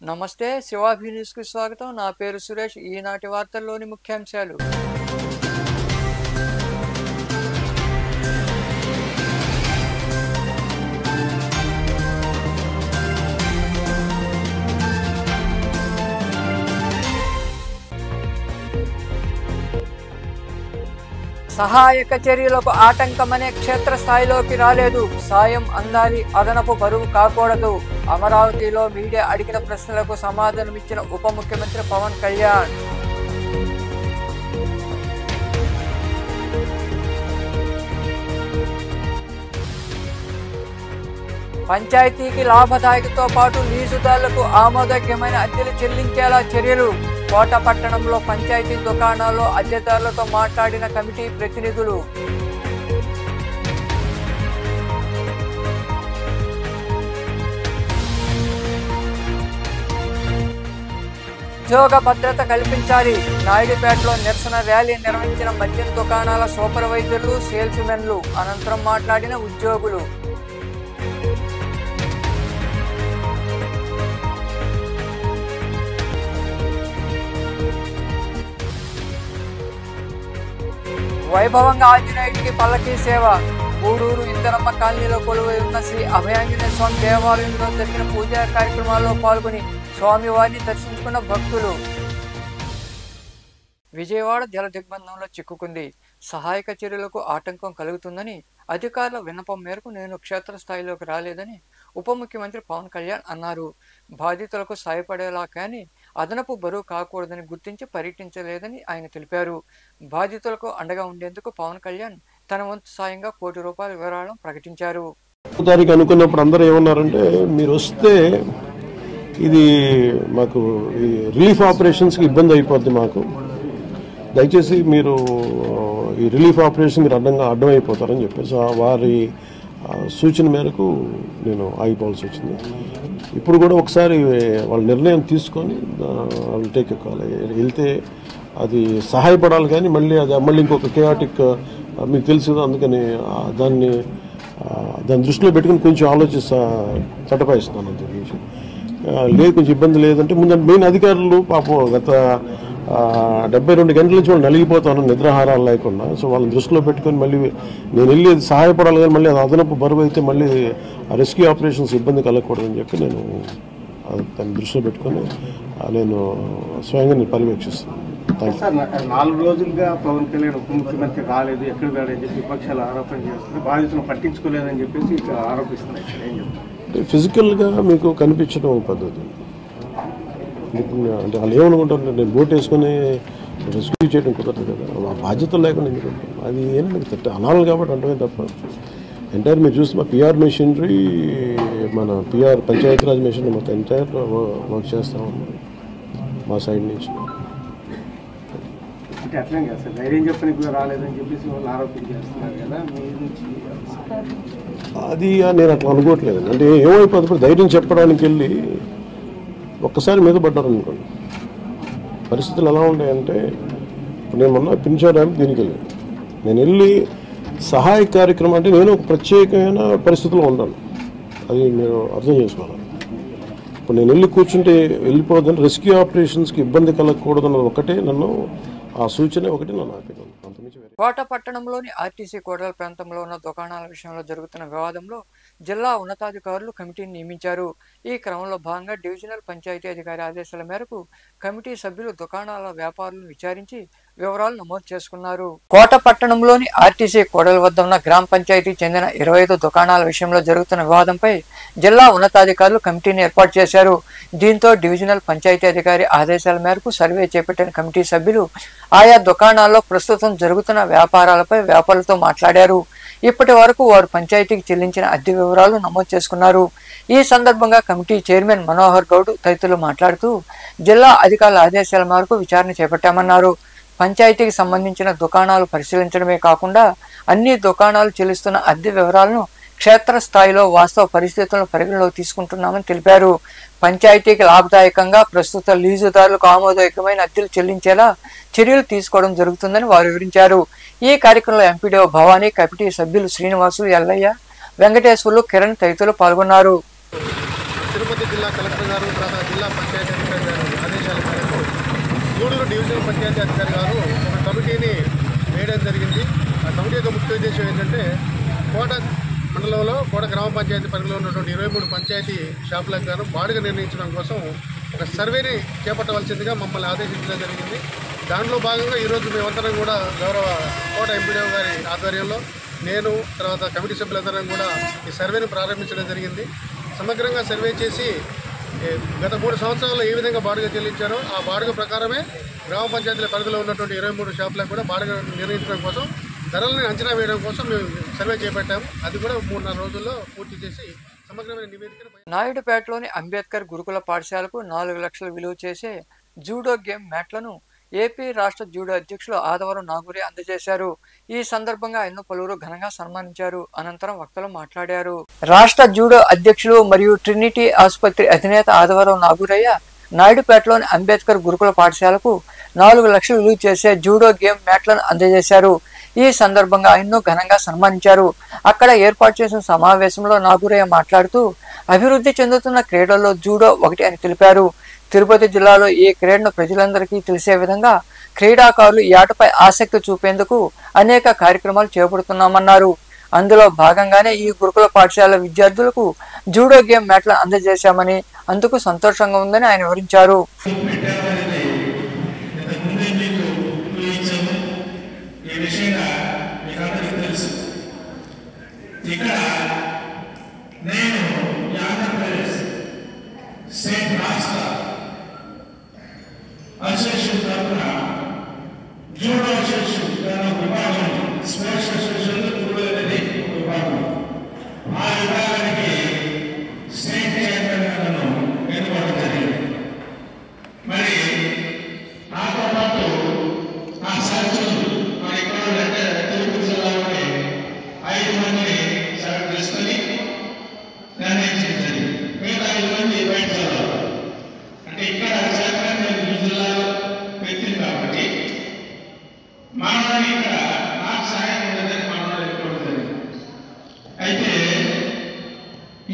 నమస్తే శివాభి న్యూస్‌కి స్వాగతం. నా పేరు సురేష్. ఈనాటి వార్తల్లోని ముఖ్యాంశాలు. సహాయక చర్యలకు ఆటంకమనే క్షేత్రస్థాయిలోకి రాలేదు. సాయం అందాలి, అదనపు బరువు కాకూడదు. అమరావతిలో మీడియా అడిగిన ప్రశ్నలకు సమాధానమిచ్చిన ఉప ముఖ్యమంత్రి పవన్ కళ్యాణ్. పంచాయతీకి లాభదాయకతో పాటు లీజుదారులకు ఆమోదయోగ్యమైన అద్దెలు చెల్లించేలా చర్యలు. కోట పట్టణంలో పంచాయతీ దుకాణాల్లో అద్దెదారులతో మాట్లాడిన కమిటీ ప్రతినిధులు. ఉద్యోగ భద్రత కల్పించాలి. నాయుడుపేటలో నిరసన ర్యాలీ నిర్వహించిన మద్యం దుకాణాల సూపర్వైజర్లు, సేల్స్ మెన్లు. అనంతరం మాట్లాడిన ఉద్యోగులు. వైభవంగా ఆంజనేయుడికి పల్లకీ సేవ. గూడూరు ఇందరమ్మ కాలనీలో కొలువై ఉన్న శ్రీ అభయాంజనేయ స్వామి దేవాలయంలో జరిగిన పూజా కార్యక్రమాల్లో పాల్గొని స్వామివారిని దర్శించుకున్న భక్తులు. విజయవాడ జల దిగ్బంధంలో చిక్కుకుంది. సహాయక చర్యలకు ఆటంకం కలుగుతుందని అధికారుల విన్నపం మేరకు నేను క్షేత్రస్థాయిలోకి రాలేదని ఉప ముఖ్యమంత్రి పవన్ కళ్యాణ్ అన్నారు. బాధితులకు సాయపడేలా కానీ అదనపు బరువు కాకూడదని గుర్తించి పర్యటించలేదని ఆయన తెలిపారు. బాధితులకు అండగా ఉండేందుకు పవన్ కళ్యాణ్ తన వంతు సాయంగా ₹1 కోటి విరాళం ప్రకటించారు. తారీఖు అనుకున్నప్పుడు అందరూ ఏమన్నారంటే, మీరు వస్తే ఇది మాకు రిలీఫ్ ఆపరేషన్స్కి ఇబ్బంది అయిపోద్ది, మాకు దయచేసి మీరు ఈ రిలీఫ్ ఆపరేషన్ మీరు అడ్డం అయిపోతారని చెప్పేసి వారి సూచన మేరకు నేను ఆగిపోవాల్సి వచ్చింది. ఇప్పుడు కూడా ఒకసారి వాళ్ళ నిర్ణయం తీసుకొని వాళ్ళు టేక్ ఎక్కాలి. వెళ్తే అది సహాయపడాలి కానీ మళ్ళీ ఇంకొక కేయాటిక్ మీకు తెలుసు కదా, అందుకని దాన్ని దృష్టిలో పెట్టుకుని కొంచెం ఆలోచిస్తా చట్టపాయిస్తున్నాను. అంత విషయం లేదు, కొంచెం ఇబ్బంది లేదంటే ముందు మెయిన్ అధికారులు పాపం గత 72 గంటల నుంచి వాళ్ళు నలిగిపోతాను నిద్రాహారాలు లేకుండా. సో వాళ్ళని దృష్టిలో పెట్టుకొని మళ్ళీ నేను వెళ్ళి సహాయపడాలి కానీ మళ్ళీ అది అదనపు బరువు అయితే మళ్ళీ రెస్క్యూ ఆపరేషన్స్ ఇబ్బంది కలగకూడదని చెప్పి నేను దాన్ని దృష్టిలో పెట్టుకొని నేను స్వయంగా నేను పర్యవేక్షిస్తున్నాను. 4 రోజులుగా పవన్ కళ్యాణ్ ఉప ముఖ్యమంత్రి రాలేదు, ఎక్కడ రాడని చెప్పి విపక్షాలు ఆరోపణ చేస్తున్నాయి. బాధితులను పట్టించుకోలేదని చెప్పేసి ఆరోపిస్తున్నాయి. ఫిజికల్గా మీకు కనిపించడం పద్ధతి అంటే వాళ్ళు ఏమనుకుంటారు, నేను బోట్ వేసుకొని రెస్క్యూ చేయడం కుదరదు కదా, ఆ బాధ్యత లేకుండా ఎందుకుంటాం. అది ఏంటంటే అనాలి కాబట్టి అంటే తప్ప ఎంటైర్ మీరు చూస్తే మా పిఆర్ మెషినరీ, మన పిఆర్ పంచాయతీరాజ్ మెషినరీ మొత్తం ఎంటైర్ వర్క్ చేస్తాము మా సైడ్ నుంచి. అంటే అట్లా కదా సార్, ధైర్యం చెప్పని కూడా రాలేదని చెప్పేసి వాళ్ళు ఆరోపణ చేస్తున్నారు కదా మీ నుంచి. అది నేను అట్లా అనుకోవట్లేదండి. అంటే ఏమైపోతుంది, ధైర్యం చెప్పడానికి వెళ్ళి ఒక్కసారి మీద పడ్డారు అనుకోండి. పరిస్థితులు ఎలా ఉన్నాయంటే, ఇప్పుడు నేను మొన్న పింఛన్ ర్యాంప్ దీనికి వెళ్ళాను. నేను వెళ్ళి సహాయ కార్యక్రమం అంటే నేను ఒక ప్రత్యేకమైన పరిస్థితిలో ఉన్నాను, అది మీరు అర్థం చేసుకోవాలి. ఇప్పుడు నేను వెళ్ళి కూర్చుంటే వెళ్ళిపోవద్దని, రెస్క్యూ ఆపరేషన్స్కి ఇబ్బంది కలగకూడదన్నది ఒకటే నన్ను, ఆ సూచన ఒకటి నన్ను ఆపినాను. కోట పట్టణంలోని ఆర్టీసీ కోడల ప్రాంతంలో ఉన్న దుకాణాల విషయంలో జరుగుతున్న వివాదంలో జిల్లా ఉన్నతాధికారులు కమిటీని నియమించారు. ఈ క్రమంలో భాగంగా డివిజనల్ పంచాయతీ అధికారి ఆదేశాల మేరకు కమిటీ సభ్యులు దుకాణాల వ్యాపారులను విచారించి వివరాలు నమోదు చేసుకున్నారు. కోట పట్టణంలోని ఆర్టీసీ కోడల వద్ద ఉన్న గ్రామ పంచాయతీకి చెందిన 25 దుకాణాల విషయంలో జరుగుతున్న వివాదంపై జిల్లా ఉన్నతాధికారులు కమిటీని ఏర్పాటు చేశారు. దీంతో డివిజనల్ పంచాయతీ అధికారి ఆదేశాల మేరకు సర్వే చేపట్టిన కమిటీ సభ్యులు ఆయా దుకాణాల్లో ప్రస్తుతం జరుగుతున్న వ్యాపారాలపై వ్యాపారులతో మాట్లాడారు. ఇప్పటి వరకు వారు పంచాయతీకి చెల్లించిన అద్దె వివరాలు నమోదు చేసుకున్నారు. ఈ సందర్భంగా కమిటీ చైర్మన్ మనోహర్ గౌడ్ తదితరులు మాట్లాడుతూ జిల్లా అధికారుల ఆదేశాల మేరకు విచారణ చేపట్టామన్నారు. పంచాయతీకి సంబంధించిన దుకాణాలు పరిశీలించడమే కాకుండా అన్ని దుకాణాలు చెల్లిస్తున్న అద్దె వివరాలను క్షేత్రస్థాయిలో వాస్తవ పరిస్థితులను పరిగణలోకి తీసుకుంటున్నామని తెలిపారు. పంచాయతీకి లాభదాయకంగా ప్రస్తుత లీజుదారులకు ఆమోదయోగ్యమైన అద్దెలు చెల్లించేలా చర్యలు తీసుకోవడం జరుగుతుందని వారు వివరించారు. ఈ కార్యక్రమంలో ఎంపీడీఓ భవానీ, కమిటీ సభ్యులు శ్రీనివాసులు, ఎల్లయ్య, వెంకటేశ్వర్లు, కిరణ్ తదితరులు పాల్గొన్నారు. తిరుపతి జిల్లా కలెక్టర్ గారు తర్వాత జిల్లా పంచాయతీ అధికారి గారు ఆదేశాల మేరకు గూడూరు డివిజనల్ పంచాయతీ అధికారి గారు ఒక కమిటీని వేయడం జరిగింది. ఆ కమిటీ యొక్క ముఖ్య ఉద్దేశం ఏంటంటే కోట మండలంలో కోట గ్రామ పంచాయతీ పరిధిలో ఉన్నటువంటి 23 పంచాయతీ షాపులకు గాను బాడుగ నిర్ణయించడం కోసం ఒక సర్వేని చేపట్టవలసిందిగా మమ్మల్ని ఆదేశించడం జరిగింది. దానిలో భాగంగా ఈరోజు మేమందరం కూడా గౌరవ కోట ఎంపీడీఓ గారి ఆధ్వర్యంలో నేను తర్వాత కమిటీ సభ్యులందరం కూడా ఈ సర్వేని ప్రారంభించడం జరిగింది. సమగ్రంగా సర్వే చేసి గత 3 సంవత్సరాల్లో ఏ విధంగా బాడుగ చెల్లించారో ఆ బాడుగ ప్రకారమే గ్రామ పంచాయతీల పరిధిలో ఉన్నటువంటి 23 షాపులకు కూడా బాడుగ నిర్ణయించడం కోసం ధరలను అంచనా వేయడం కోసం మేము సర్వే చేపట్టాము. అది కూడా 3-4 రోజుల్లో పూర్తి చేసి సమగ్రమైన నివేదికను నాయుడుపేటలోని అంబేద్కర్ గురుకుల పాఠశాలకు 4 లక్షలు విలువ చేసే జూడో గేమ్ మ్యాట్లను ఏపీ రాష్ట్ర జూడో అధ్యక్షులు ఆదివారం నాగూరి అందజేశారు. ఈ సందర్భంగా ఆయన పలువురు ఘనంగా సన్మానించారు. అనంతరం వక్తలు మాట్లాడారు. రాష్ట్ర జూడో అధ్యక్షులు మరియు ట్రినిటీ ఆసుపత్రి అధినేత ఆదివారం నాగూరయ్య నాయుడుపేటలోని అంబేద్కర్ గురుకుల పాఠశాలకు 4 లక్షలు విలువ చేసే జూడో గేమ్ మ్యాట్లను అందజేశారు. ఈ సందర్భంగా ఆయన్ను ఘనంగా సన్మానించారు. అక్కడ ఏర్పాటు చేసిన సమావేశంలో నాగూరయ్య మాట్లాడుతూ అభివృద్ధి చెందుతున్న క్రీడల్లో జూడో ఒకటి అని తెలిపారు. తిరుపతి జిల్లాలో ఈ క్రీడను ప్రజలందరికీ తెలిసే విధంగా క్రీడాకారులు ఈ ఆటపై ఆసక్తి చూపేందుకు అనేక కార్యక్రమాలు చేపడుతున్నామన్నారు. అందులో భాగంగానే ఈ గురుకుల పాఠశాల విద్యార్థులకు జూడో గేమ్ మ్యాట్లను అందజేశామని అందుకు సంతోషంగా ఉందని ఆయన వివరించారు. అసోసియేషన్ తరఫున జూడో అసోసియేషన్ విభాగం స్పోర్ట్స్ అసోసియేషన్ జూడో అనేది ఒక విభాగం. ఆ విభాగానికి స్టేట్ చైర్మన్ను ఎన్నుకోవడం జరిగింది. మరి నాతో పాటు నా సహచరులు మా ఇక్కడ అంటే తిరుపతి జిల్లాలోని 5 మందిని సెలెక్ట్ చేసుకొని నిర్ణయించడం జరిగింది. మిగతా 5 మంది బయట జిల్లాలో అంటే ఇక్కడ జిల్లాలో పెట్టింది కాబట్టి మనవాళ్ళు ఇక్కడ నాకు సహాయం ఉండదని మనవాళ్ళు ఎక్కువ జరిగింది. అయితే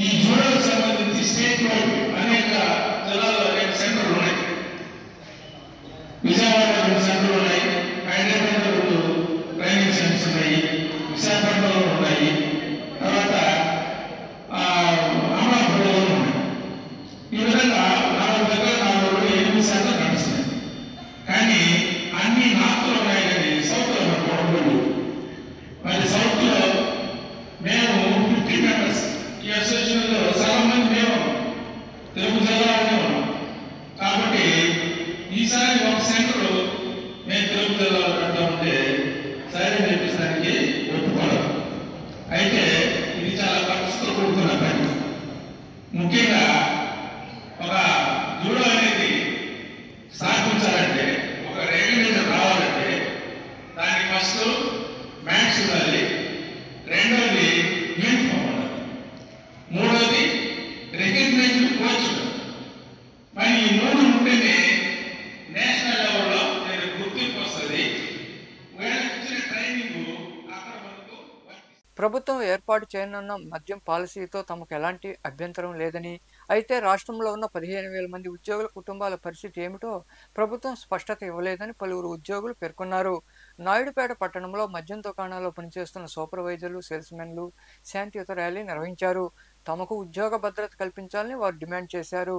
ఈ జూడోకి సంబంధించి స్టేట్ వైడ్ అనేక జిల్లాల్లో అనేక సెంటర్లు ఉన్నాయి. విజయవాడలో 2 సెంటర్లు ఉన్నాయి, హైదరాబాద్లో 2 ట్రైనింగ్ సెంటర్స్ ఉన్నాయి, విశాఖపట్నంలో ఉన్నాయి, తర్వాత అమలాపురంలో ఉన్నాయి. ఈ విధంగా 4 దగ్గర 8 సెంటర్లు నడుస్తున్నాయి. కానీ అన్ని నార్త్లో ఉన్నాయి కానీ సౌత్లో మనకు. మరి సౌత్లో మేము 50 మెంబర్స్ ఈ అసోసియేషన్లో సగం మంది మేము తెలుగు జిల్లాలోనే ఉన్నాం. కాబట్టి ఈసారి ఒక సెంటర్ మేము తెలుగు జిల్లాలో పెడతా ఉంటే సరే నేర్పించడానికి ఒప్పుకోవడం. అయితే ఇది చాలా ఖర్చుతో కూడుకున్న పని. ముఖ్యంగా ఒక జూడో అనేది స్థాపించాలంటే ఒక రెగ్యులేషన్ రావాలంటే దానికి ఫస్ట్ మ్యాట్స్ ఉండాలి, రెండోది యూనిఫామ్ ఉండాలి, మూడోది రికగ్నైజ్డ్ కోచ్. మరి ఈ 3 ఉంటేనే నేషనల్ లెవెల్లో నేను గుర్తింపు వస్తుంది. వీళ్ళకి ఇచ్చిన ట్రైనింగ్ అక్కడ వరకు. ప్రభుత్వం ఏర్పాటు చేయనున్న మద్యం పాలసీతో తమకు ఎలాంటి అభ్యంతరం లేదని, అయితే రాష్ట్రంలో ఉన్న 15,000 మంది ఉద్యోగుల కుటుంబాల పరిస్థితి ఏమిటో ప్రభుత్వం స్పష్టత ఇవ్వలేదని పలువురు ఉద్యోగులు పేర్కొన్నారు. నాయుడుపేట పట్టణంలో మద్యం దుకాణాల్లో పనిచేస్తున్న సూపర్వైజర్లు, సేల్స్మెన్లు శాంతియుత ర్యాలీ నిర్వహించారు. తమకు ఉద్యోగ భద్రత కల్పించాలని వారు డిమాండ్ చేశారు.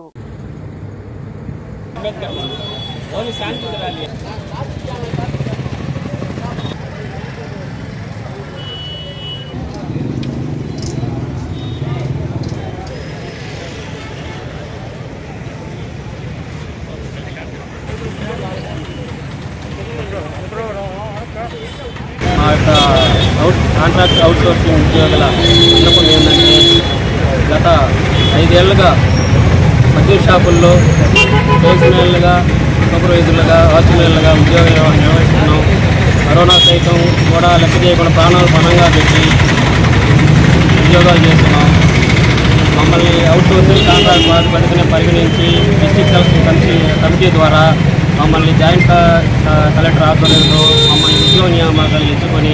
మా యొక్క కాంట్రాక్ట్ అవుట్సోర్సింగ్ ఉద్యోగుల విన్నపం ఏంటంటే గత 5 ఏళ్లుగా మద్యం షాపుల్లో సేల్స్మెన్లుగా, సూపర్వైజర్లుగా, వాచ్మెన్లుగా ఉద్యోగం నిర్వహిస్తున్నాం. కరోనా సైతం కూడా లెక్క చేయకుండా ప్రాణాలు పణంగా పెట్టి ఉద్యోగాలు చేస్తున్నాం. మమ్మల్ని అవుట్సోర్సింగ్ కాంట్రాక్ట్ బాధ్యతనే పరిగణించి డిస్ట్రిక్ట్ కలెక్టర్ కమిటీ ద్వారా మమ్మల్ని జాయింట్ కలెక్టర్ ఆధ్వర్యంలో మమ్మల్ని ఉద్యోగ నియామకాలు ఎంచుకొని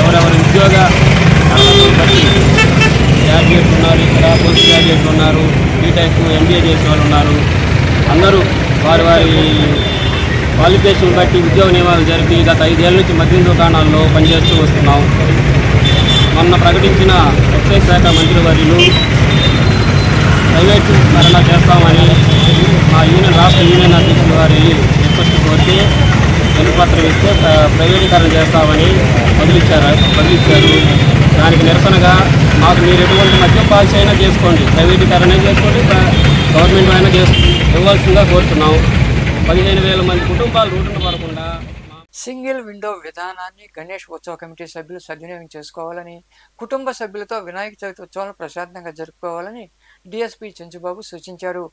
ఎవరెవరి ఉద్యోగ బట్టి గ్రాడ్యుయేట్స్ ఉన్నారు, ఇక్కడ పోస్ట్ గ్రాడ్యుయేట్లు ఉన్నారు, బీటెక్ ఎంబీఏ చేసే వాళ్ళు ఉన్నారు. అందరూ వారి వారి క్వాలిఫికేషన్ బట్టి ఉద్యోగ నియమాలు జరిపి గత 5 ఏళ్ల నుంచి మద్యం దుకాణాల్లో పనిచేస్తూ వస్తున్నాం. మొన్న ప్రకటించిన ఎక్సైజ్ శాఖ మంత్రివర్యులు ప్రైవేటు మరణ చేస్తామని మా యూనియన్ రాష్ట్ర యూనియన్ అధ్యక్షులు వారు వెళ్ళి రిక్వెస్ట్ కోరితే వెనుపత్రం ఇస్తే ప్రైవేటీకరణ చేస్తామని బదిలిచ్చారు. దానికి నిరసనగా మాకు మీరు ఎటువంటి మద్యం పాలసీ అయినా చేసుకోండి, ప్రైవేటీకరణ చేసుకోండి, గవర్నమెంట్ అయినా ఇవ్వాల్సిందిగా కోరుతున్నాం. 15,000 మంది కుటుంబాలు రోడ్డున పడకుండా. సింగిల్ విండో విధానాన్ని గణేష్ ఉత్సవ కమిటీ సభ్యులు సద్వినియోగం చేసుకోవాలని, కుటుంబ సభ్యులతో వినాయక చవితి ఉత్సవాలను ప్రశాంతంగా జరుపుకోవాలని డీఎస్పీ చెంచుబాబు సూచించారు.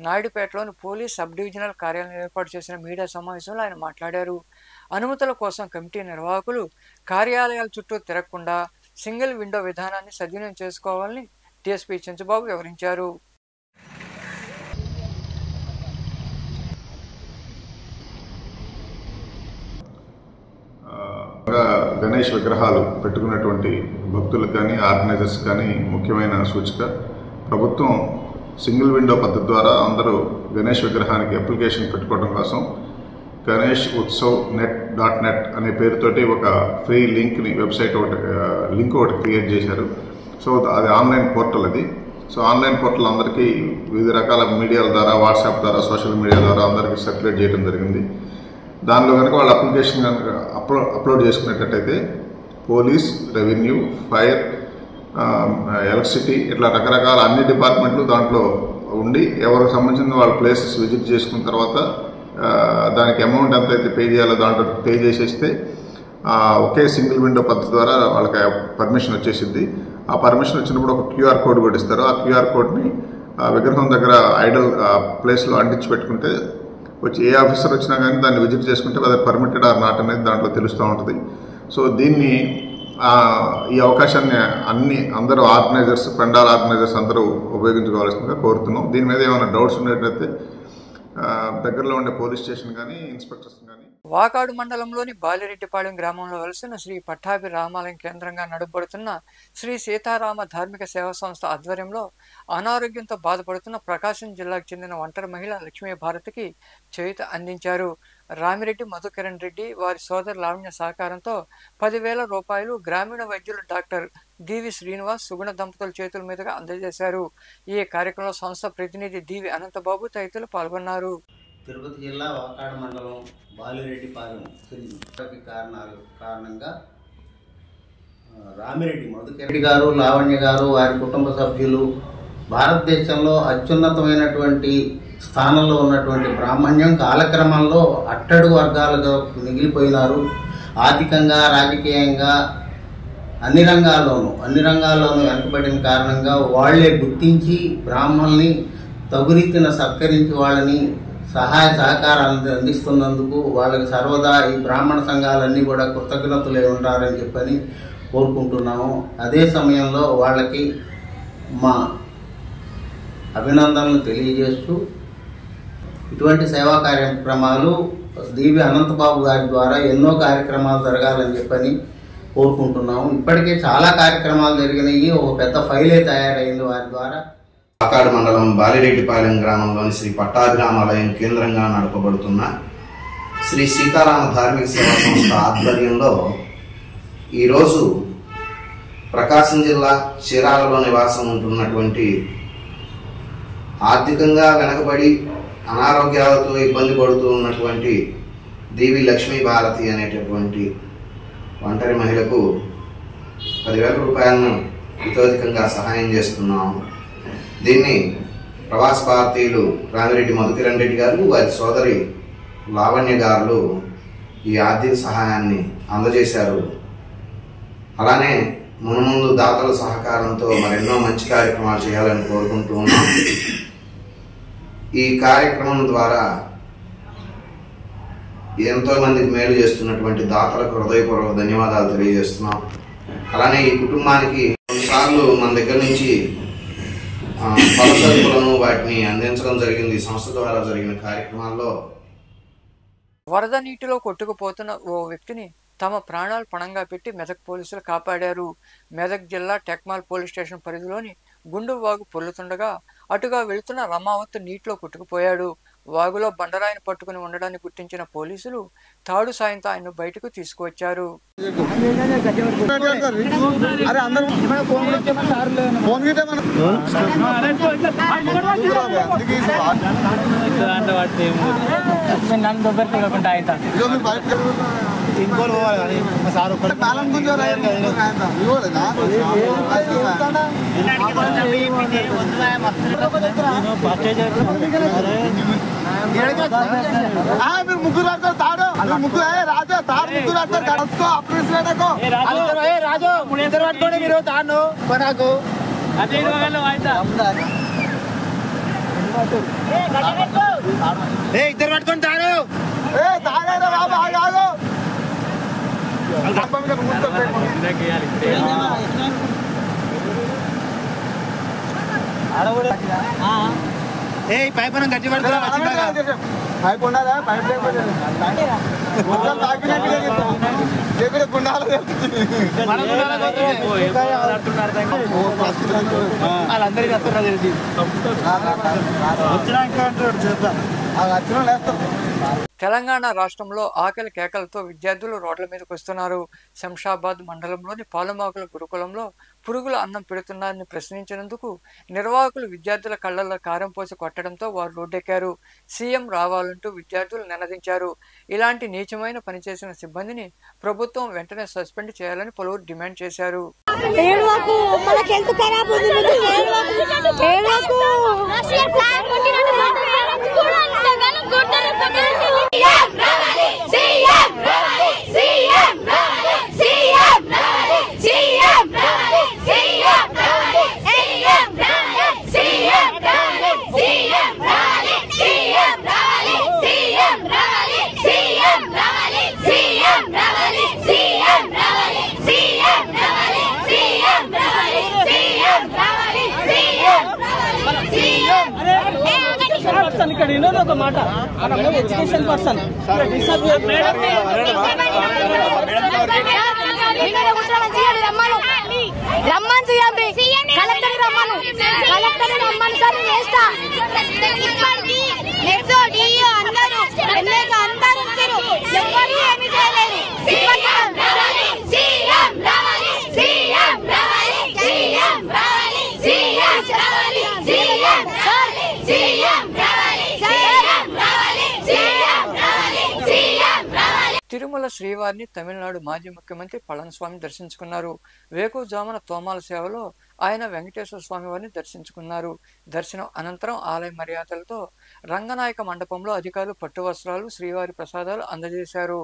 నాయుడుపేటలోని పోలీస్ సబ్ డివిజనల్ కార్యాలయం ఏర్పాటు చేసిన మీడియా సమావేశంలో ఆయన మాట్లాడారు. అనుమతుల కోసం కమిటీ నిర్వాహకులు కార్యాలయాల చుట్టూ తిరగకుండా సింగిల్ విండో విధానాన్ని సద్వినియోగం చేసుకోవాలని డీఎస్పీ చెంచుబాబు వివరించారు. గణేష్ విగ్రహాలు పెట్టుకున్నటువంటి భక్తులకు కానీ ఆర్గనైజర్స్ కానీ ముఖ్యమైన సూచిక ప్రభుత్వం సింగిల్ విండో పద్ధతి ద్వారా అందరూ గణేష్ విగ్రహానికి అప్లికేషన్ పెట్టుకోవడం కోసం గణేష్ ఉత్సవ్ net అనే పేరుతోటి ఒక ఫ్రీ లింక్ని వెబ్సైట్ లింక్ ఒకటి క్రియేట్ చేశారు. సో అది ఆన్లైన్ పోర్టల్. అది సో ఆన్లైన్ పోర్టల్ అందరికీ వివిధ రకాల మీడియాల ద్వారా, వాట్సాప్ ద్వారా, సోషల్ మీడియా ద్వారా అందరికీ సర్క్యులేట్ చేయడం జరిగింది. దానిలో కనుక వాళ్ళు అప్లికేషన్ కనుక అప్లోడ్ చేసుకునేటట్టయితే పోలీస్, రెవెన్యూ, ఫైర్, ఎలక్ట్రిసిటీ ఇట్లా రకరకాల అన్ని డిపార్ట్మెంట్లు దాంట్లో ఉండి ఎవరికి సంబంధించిన వాళ్ళ ప్లేసెస్ విజిట్ చేసుకున్న తర్వాత దానికి అమౌంట్ ఎంత అయితే పే చేయాలో దాంట్లో పే చేసేస్తే ఒకే సింగిల్ విండో పద్ధతి ద్వారా వాళ్ళకి పర్మిషన్ వచ్చేసింది. ఆ పర్మిషన్ వచ్చినప్పుడు ఒక QR కోడ్ కూడా ఇస్తారు. ఆ QR కోడ్ని విగ్రహం దగ్గర ఐడల్ ప్లేస్లో అంటించి పెట్టుకుంటే వచ్చి ఏ ఆఫీసర్ వచ్చినా కానీ దాన్ని విజిట్ చేసుకుంటే అది పర్మిటెడ్ ఆర్ నాట్ అనేది దాంట్లో తెలుస్తూ ఉంటుంది. సో దీన్ని ఈ అవకాశాన్ని అందరూ ఆర్గనైజర్స్, పెండాల్ ఆర్గనైజర్స్ అందరూ ఉపయోగించుకోవాల్సిందిగా కోరుతున్నాం. దీని మీద ఏమైనా డౌట్స్ ఉండేటైతే దగ్గరలో ఉండే పోలీస్ స్టేషన్ కానీ ఇన్స్పెక్టర్స్ కానీ. వాకాడు మండలంలోని బాలిరెడ్డిపాళెం గ్రామంలో వెలిసిన శ్రీ పట్టాభి రామాలయం కేంద్రంగా నడుపబడుతున్న శ్రీ సీతారామ ధార్మిక సేవా సంస్థ ఆధ్వర్యంలో అనారోగ్యంతో బాధపడుతున్న ప్రకాశం జిల్లాకు చెందిన ఒంటరి మహిళ లక్ష్మీ భారతికి చేయూత అందించారు. రామిరెడ్డి మధుకిరణ్ రెడ్డి వారి సోదరు లావణ్య సహకారంతో 10,000 రూపాయలు గ్రామీణ వైద్యులు డాక్టర్ దీవి శ్రీనివాస్, సుగుణ దంపతుల చేతుల మీదుగా అందజేశారు. ఈ కార్యక్రమంలో సంస్థ ప్రతినిధి దీవి అనంతబాబు తదితరులు పాల్గొన్నారు. తిరుపతి జిల్లా వాకాడు మండలం బాలిరెడ్డిపాలెం కారణంగా రామిరెడ్డి మధుకిరణ్ గారు, లావణ్య గారు, వారి కుటుంబ సభ్యులు భారతదేశంలో అత్యున్నతమైనటువంటి స్థానంలో ఉన్నటువంటి బ్రాహ్మణ్యం కాలక్రమంలో అట్టడుగు వర్గాలుగా మిగిలిపోయినారు. ఆర్థికంగా, రాజకీయంగా అన్ని రంగాల్లోనూ వెనుకబడిన కారణంగా వాళ్లే గుర్తించి బ్రాహ్మణుల్ని తగురీతిన సత్కరించి వాళ్ళని సహాయ సహకారాలను అందిస్తున్నందుకు వాళ్ళకి సర్వదా ఈ బ్రాహ్మణ సంఘాలన్నీ కూడా కృతజ్ఞతలే ఉంటారని చెప్పని కోరుకుంటున్నాము. అదే సమయంలో వాళ్ళకి మా అభినందనలు తెలియజేస్తూ ఇటువంటి సేవా కార్యక్రమాలు దీవి అనంతబాబు గారి ద్వారా ఎన్నో కార్యక్రమాలు జరగాలని చెప్పని కోరుకుంటున్నాము. ఇప్పటికే చాలా కార్యక్రమాలు జరిగినాయి. ఒక పెద్ద ఫైలే తయారైంది వారి ద్వారా. వాకాడు మండలం బాలిరెడ్డిపాలెం గ్రామంలోని శ్రీ పట్టాభి రామాలయం కేంద్రంగా నడపబడుతున్న శ్రీ సీతారామ ధార్మిక సేవా సంస్థ ఆధ్వర్యంలో ఈరోజు ప్రకాశం జిల్లా చీరాలలో నివాసం ఉంటున్నటువంటి ఆర్థికంగా వెనకబడి అనారోగ్యాలతో ఇబ్బంది పడుతూ ఉన్నటువంటి దీవి లక్ష్మీ భారతి అనేటటువంటి ఒంటరి మహిళకు 10,000 రూపాయలను ఇతోధికంగా సహాయం చేస్తున్నాము. దీన్ని ప్రవాస భారతీయులు రామిరెడ్డి మధుకిరణ్ రెడ్డి గారు, వారి సోదరి లావణ్య గారు ఈ ఆర్థిక సహాయాన్ని అందజేశారు. అలానే మునుముందు దాతల సహకారంతో మరెన్నో మంచి కార్యక్రమాలు చేయాలని కోరుకుంటూ ఉన్నాం. ఈ కార్యక్రమం ద్వారా ఎంతో మందికి మేలు చేస్తున్నటువంటి దాతలకు హృదయపూర్వక ధన్యవాదాలు తెలియజేస్తున్నాం. అలానే ఈ కుటుంబానికి కొన్నిసార్లు మన దగ్గర నుంచి పలసరుకులను వాటిని అందించడం జరిగింది. ఈ సంస్థ ద్వారా జరిగిన కార్యక్రమాల్లో వరద నీటిలో కొట్టుకుపోతున్న ఓ వ్యక్తిని తమ ప్రాణాలు పణంగా పెట్టి మెదక్ పోలీసులు కాపాడారు. మెదక్ జిల్లా టెక్మాల్ పోలీస్ స్టేషన్ పరిధిలోని గుండు వాగు పొర్లుతుండగా అటుగా వెళుతున్న రమావత్ నీటిలో కొట్టుకుపోయాడు. వాగులో బండరాయిని పట్టుకుని ఉండడాన్ని గుర్తించిన పోలీసులు తాడు సాయంతో ఆయన బయటకు తీసుకువచ్చారు. ముగ్గురు తాడు ముగ్గురు రాజు తాడు ముగ్గురు రాజు ఇద్దరు పట్టుకోండి మీరు తాను కొనాకు ఇద్దరు పట్టుకొని తాడు తాగారా బాబు ఆగాగు పైప్ గట్టి పడుతున్నా పైప్ ఉండాలా పైప్ వాళ్ళందరికీ వస్తున్నా తెలిసి తెలంగాణ రాష్ట్రంలో ఆకలి కేకలతో విద్యార్థులు రోడ్ల మీదకు వస్తున్నారు. శంషాబాద్ మండలంలోని పాలుమాకుల గురుకులంలో పురుగుల అన్నం పెడుతున్నారని ప్రశ్నించినందుకు నిర్వాహకులు విద్యార్థుల కళ్లలో కారం పోసి కొట్టడంతో వారు రోడ్డెక్కారు. సీఎం రావాలంటూ విద్యార్థులు నినదించారు. ఇలాంటి నీచమైన పనిచేసిన సిబ్బందిని ప్రభుత్వం వెంటనే సస్పెండ్ చేయాలని పలువురు డిమాండ్ చేశారు. ఒక మాట ఎడ్యుకేషన్ పర్సన్ రమ్మని కలెక్టర్ రమ్మను కలెక్టర్ రమ్మని సార్ వేస్తా తిరుమల శ్రీవారిని తమిళనాడు మాజీ ముఖ్యమంత్రి పళనిస్వామి దర్శించుకున్నారు. వేకువజామున తోమాల సేవలో ఆయన వెంకటేశ్వర స్వామి వారిని దర్శించుకున్నారు. దర్శనం అనంతరం ఆలయ మర్యాదలతో రంగనాయక మండపంలో అధికారులు పట్టు వస్త్రాలు, శ్రీవారి ప్రసాదాలు అందజేశారు.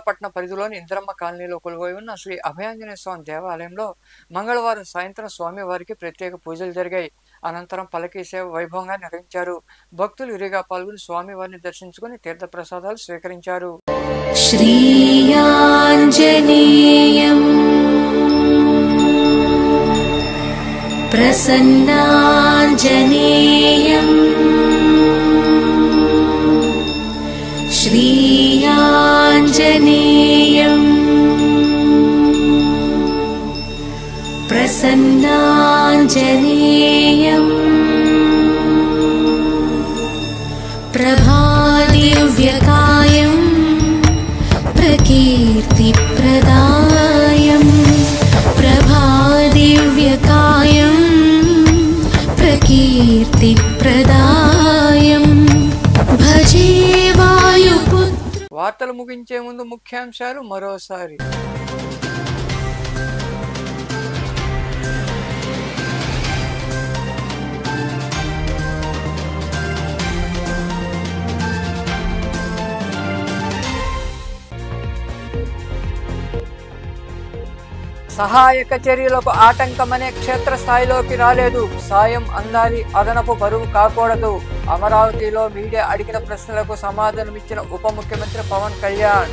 పట్టణ పరిధిలోని ఇంద్రమ్మ కాలనీలో కొలువై ఉన్న శ్రీ అభయాంజనేయ స్వామి దేవాలయంలో మంగళవారం సాయంత్రం స్వామివారికి ప్రత్యేక పూజలు జరిగాయి. అనంతరం పల్లకీ సేవ వైభవంగా నిర్వహించారు. భక్తులు విరిగా పాల్గొని స్వామివారిని దర్శించుకుని తీర్థ ప్రసాదాలు స్వీకరించారు. శ్రీయాంజనేయం ప్రసన్నాంజనేయం శ్రీయాంజనేయం ప్రసన్నాంజనేయం ప్రభాదివ్యకాయం ప్రకీర్తిప్రదాయం ప్రభాదివ్యకాయం मुक्तिप्रदायं भजे वायुपुत्र। వార్తలు ముగించే ముందు ముఖ్యాంశాలు మరోసారి. సహాయక చర్యలకు ఆటంకమనే క్షేత్రస్థాయిలోకి రాలేదు. సాయం అందాలి, అదనపు బరువు కాకూడదు. అమరావతిలో మీడియా అడిగిన ప్రశ్నలకు సమాధానమిచ్చిన ఉప ముఖ్యమంత్రి పవన్ కళ్యాణ్.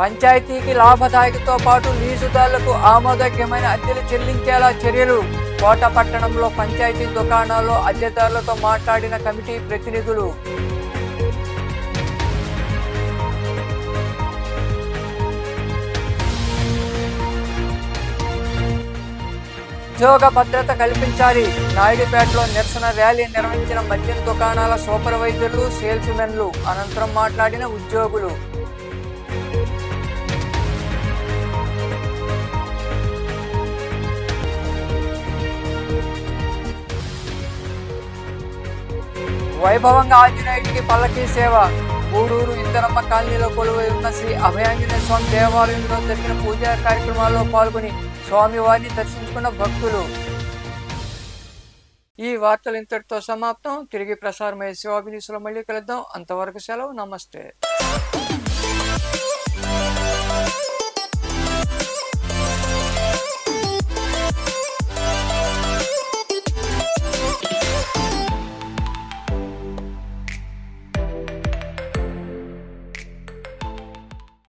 పంచాయతీకి లాభదాయకతో పాటు లీజుదారులకు ఆమోదయోగ్యమైన అద్దెలు చెల్లించేలా చర్యలు. కోట పట్టణంలో పంచాయతీ దుకాణాల్లో అద్దెదారులతో మాట్లాడిన కమిటీ ప్రతినిధులు. ఉద్యోగ భద్రత కల్పించాలి. నాయుడుపేటలో నిరసన ర్యాలీ నిర్వహించిన మద్యం దుకాణాల సూపర్వైజర్లు, సేల్స్ మెన్లు. అనంతరం మాట్లాడిన ఉద్యోగులు. వైభవంగా ఆంజనేయుడికి పల్లకీ సేవ. గూడూరు ఇందరమ్మ కాలనీలో కొలువై ఉన్న శ్రీ అభయాంజనేయ స్వామి దేవాలయంలో జరిగిన పూజా కార్యక్రమాల్లో పాల్గొని స్వామివారిని దర్శించుకున్న భక్తులు. ఈ వార్తలు ఇంతటితో సమాప్తం. తిరిగి ప్రసారమయ్యే శివాభినీసులో మళ్ళీ కలుద్దాం. అంతవరకు సెలవు. నమస్తే.